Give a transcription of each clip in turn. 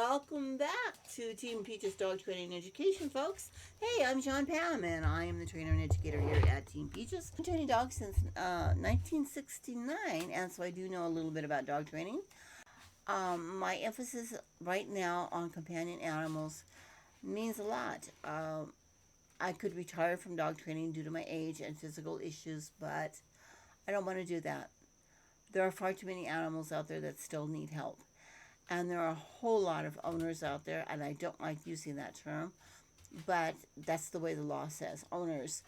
Welcome back to Team Peach's Dog Training and Education, folks. Hey, I'm John Pam, and I am the trainer and educator here at Team Peaches. I've been training dogs since 1969, and so I do know a little bit about dog training. My emphasis right now on companion animals means a lot. I could retire from dog training due to my age and physical issues, but I don't want to do that. There are far too many animals out there that still need help. And there are a whole lot of owners out there, and I don't like using that term, but that's the way the law says. Owners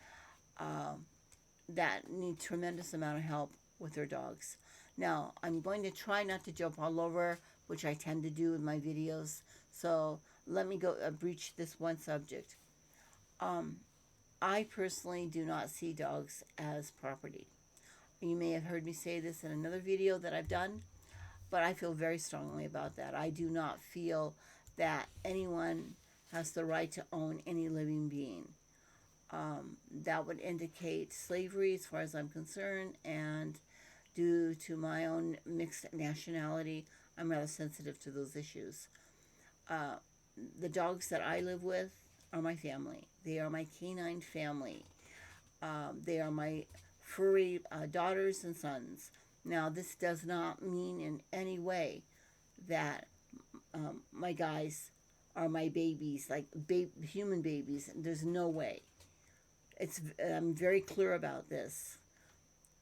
uh, that need tremendous amount of help with their dogs. Now, I'm going to try not to jump all over, which I tend to do in my videos. So let me go breach this one subject. Um, I personally do not see dogs as property. You may have heard me say this in another video that I've done, but I feel very strongly about that. I do not feel that anyone has the right to own any living being. That would indicate slavery as far as I'm concerned, and due to my own mixed nationality, I'm rather sensitive to those issues. Uh, the dogs that I live with are my family. They are my canine family. They are my furry daughters and sons. Now, this does not mean in any way that my guys are my babies, like human babies. There's no way. I'm very clear about this.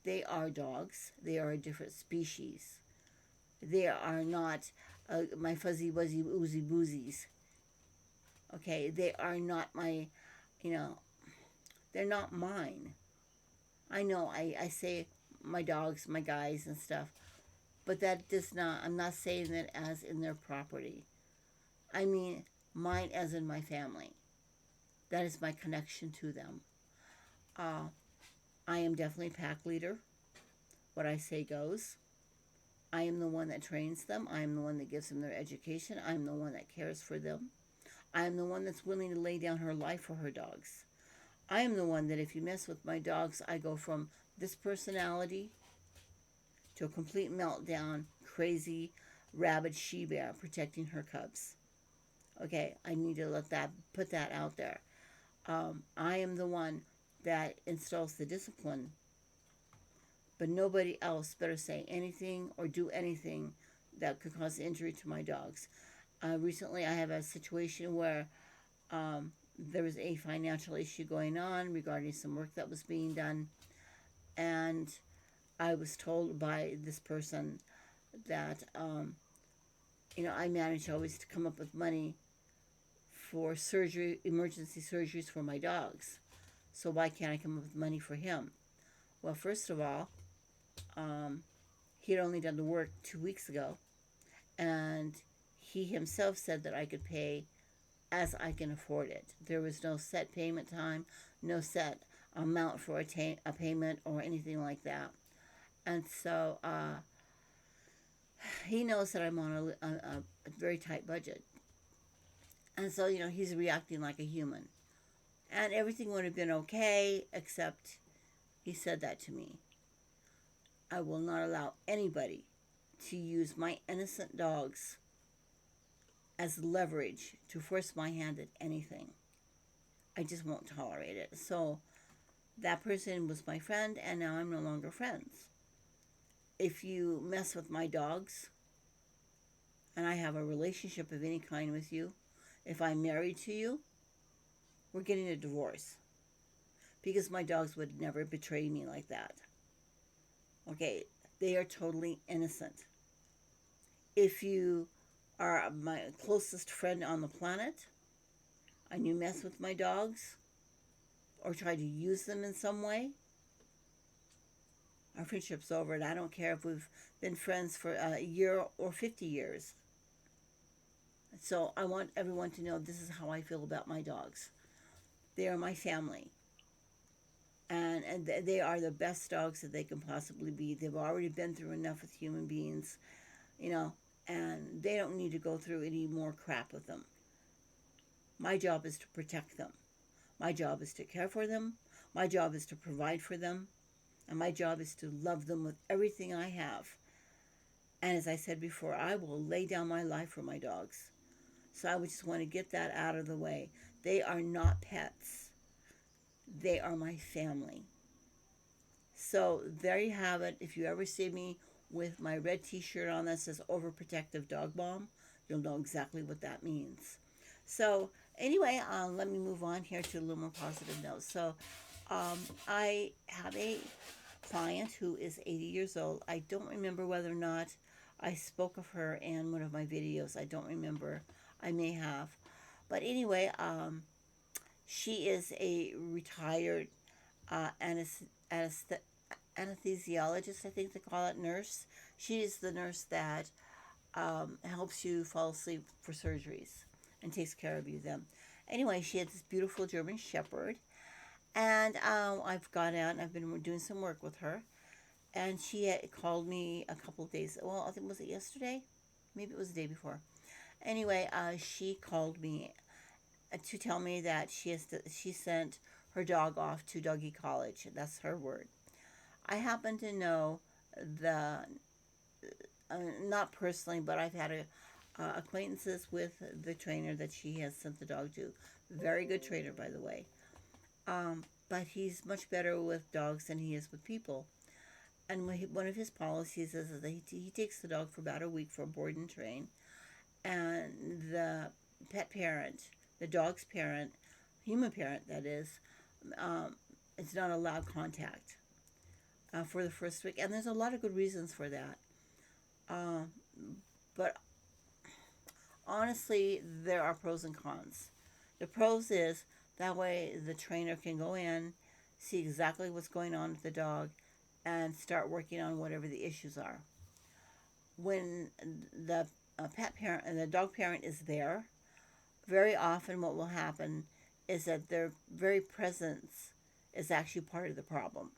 They are dogs. They are a different species. They are not my fuzzy wuzzy oozy boozies. Okay, they are not my, you know, they're not mine. I know I say my dogs, my guys and stuff, but that does not, I'm not saying that as in their property. I mean mine as in my family. That is my connection to them. I am definitely pack leader. What I say goes. I am the one that trains them. I am the one that gives them their education. I am the one that cares for them. I am the one that's willing to lay down her life for her dogs. I am the one that if you mess with my dogs, I go from this personality to a complete meltdown, crazy, rabid she-bear protecting her cubs. Okay, I need to put that out there. I am the one that installs the discipline, but nobody else better say anything or do anything that could cause injury to my dogs. Recently, I have a situation where there was a financial issue going on regarding some work that was being done, and I was told by this person that I manage always to come up with money for surgery, emergency surgeries for my dogs. So why can't I come up with money for him? Well, first of all, he had only done the work 2 weeks ago, and he himself said that I could pay as I can afford it. There was no set payment time, no set amount for a payment or anything like that. And so he knows that I'm on a very tight budget. And so, he's reacting like a human. And everything would have been okay, except he said that to me. I will not allow anybody to use my innocent dogs as leverage to force my hand at anything. I just won't tolerate it. So that person was my friend, and now I'm no longer friends. If you mess with my dogs, and I have a relationship of any kind with you, if I'm married to you, we're getting a divorce. Because my dogs would never betray me like that. Okay, they are totally innocent. If you are my closest friend on the planet, and you mess with my dogs, or try to use them in some way, our friendship's over, and I don't care if we've been friends for a year or 50 years. So I want everyone to know this is how I feel about my dogs. They are my family. And they are the best dogs that they can possibly be. They've already been through enough with human beings, and they don't need to go through any more crap with them. My job is to protect them. My job is to care for them. My job is to provide for them. And my job is to love them with everything I have. And as I said before, I will lay down my life for my dogs. So I would just want to get that out of the way. They are not pets. They are my family. So there you have it. If you ever see me with my red t-shirt on that says overprotective dog bomb, you'll know exactly what that means. So anyway, let me move on here to a little more positive notes. So I have a client who is 80 years old. I don't remember whether or not I spoke of her in one of my videos. I don't remember. I may have. But anyway, she is a retired uh, anesth- anesthesiologist, I think they call it, nurse. She is the nurse that helps you fall asleep for surgeries and takes care of you then. Anyway, she had this beautiful German Shepherd, and I've gone out and I've been doing some work with her. And she had called me a couple of days. Well, I think was it yesterday? Maybe it was the day before. Anyway, she called me to tell me that she sent her dog off to doggy college. That's her word. I happen to know the not personally, but I've had acquaintances with the trainer that she has sent the dog to. Very good trainer, by the way. But he's much better with dogs than he is with people. And one of his policies is that he takes the dog for about a week for a board and train, and the pet parent, the dog's parent, human parent that um, is not allowed contact for the first week. And there's a lot of good reasons for that. Um, but honestly, there are pros and cons. The pros is that way the trainer can go in, see exactly what's going on with the dog, and start working on whatever the issues are. When the pet parent and the dog parent is there, very often what will happen is that their very presence is actually part of the problem.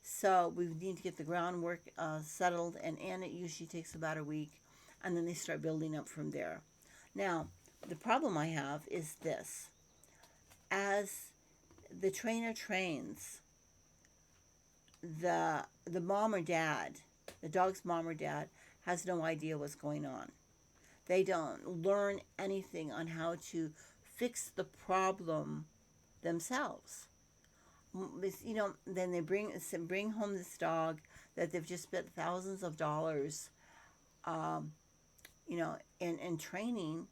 So we need to get the groundwork settled, and it usually takes about a week, and then they start building up from there. Now, the problem I have is this: as the trainer trains, the mom or dad, the dog's mom or dad, has no idea what's going on. They don't learn anything on how to fix the problem themselves. Then they bring home this dog that they've just spent thousands of dollars, um, in training,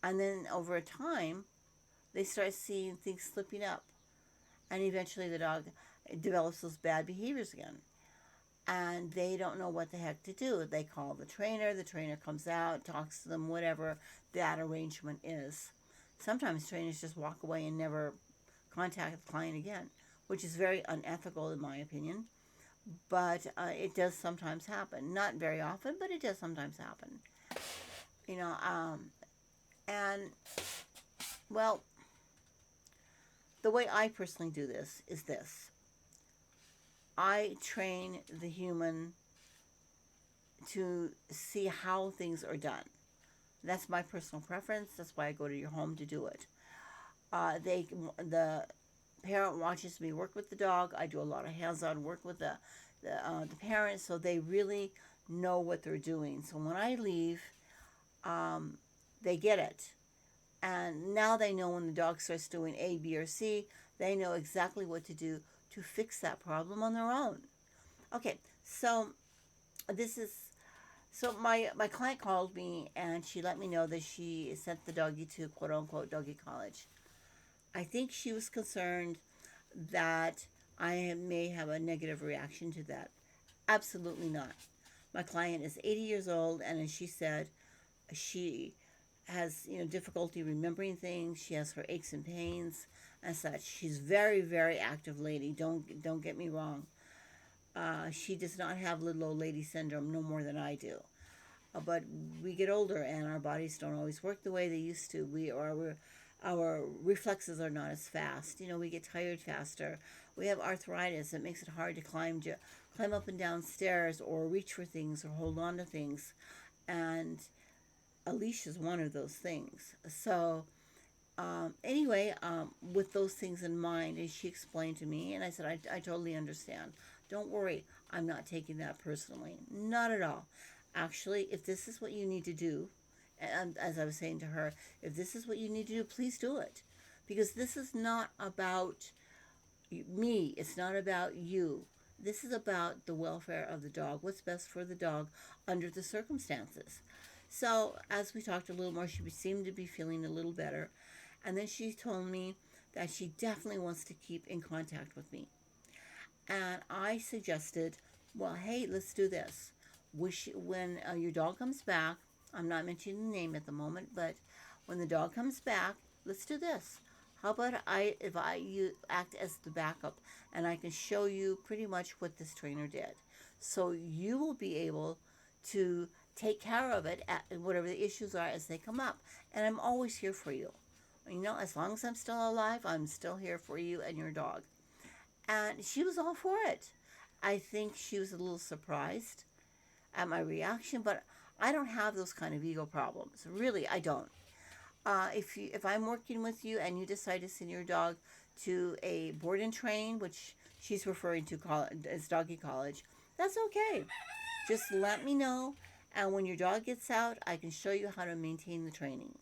and then over time, they start seeing things slipping up, and eventually the dog develops those bad behaviors again, and they don't know what the heck to do. They call the trainer comes out, talks to them, whatever that arrangement is. Sometimes trainers just walk away and never contact the client again, which is very unethical in my opinion. But it does sometimes happen. Not very often, but it does sometimes happen. You know, and well, the way I personally do this is this: I train the human to see how things are done. That's my personal preference. That's why I go to your home to do it. The parent watches me work with the dog. I do a lot of hands-on work with the parents, so they really know what they're doing. So when I leave, um, they get it, and now they know when the dog starts doing A, B, or C, they know exactly what to do to fix that problem on their own. Okay, so this is so my client called me and she let me know that she sent the doggy to quote unquote doggy college. I think she was concerned that I may have a negative reaction to that. Absolutely not. My client is 80 years old, and as she said, she has difficulty remembering things. She has her aches and pains and such. She's very very active lady. Don't get me wrong. She does not have little old lady syndrome no more than I do. But we get older and our bodies don't always work the way they used to. Our reflexes are not as fast. We get tired faster. We have arthritis. It makes it hard to climb up and down stairs or reach for things or hold on to things. And a leash is one of those things. So anyway, with those things in mind, and she explained to me, and I said, I totally understand. Don't worry, I'm not taking that personally. Not at all. Actually, if this is what you need to do, And as I was saying to her, if this is what you need to do, please do it. Because this is not about me, it's not about you. This is about the welfare of the dog, what's best for the dog under the circumstances. So, as we talked a little more, she seemed to be feeling a little better. And then she told me that she definitely wants to keep in contact with me. And I suggested, well, hey, let's do this. When your dog comes back, I'm not mentioning the name at the moment, but when the dog comes back, let's do this. How about if I you act as the backup and I can show you pretty much what this trainer did, so you will be able to take care of it at whatever the issues are as they come up. And I'm always here for you. You know, as long as I'm still alive, I'm still here for you and your dog. And she was all for it. I think she was a little surprised at my reaction, but I don't have those kind of ego problems. Really, I don't. If I'm working with you and you decide to send your dog to a board and train, which she's referring to as doggy college, that's okay. Just let me know, and when your dog gets out, I can show you how to maintain the training.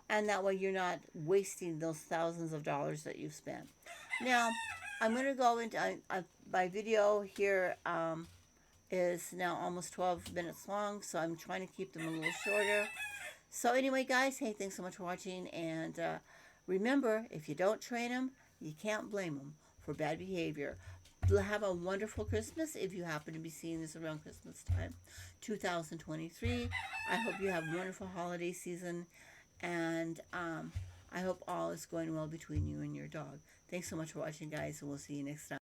And that way you're not wasting those thousands of dollars that you've spent. Now, I'm going to go into my video here is now almost 12 minutes long, so I'm trying to keep them a little shorter. So anyway, guys, hey, thanks so much for watching, and remember, if you don't train them, you can't blame them for bad behavior. Have a wonderful Christmas if you happen to be seeing this around Christmas time, 2023. I hope you have a wonderful holiday season, and I hope all is going well between you and your dog. Thanks so much for watching, guys, and we'll see you next time.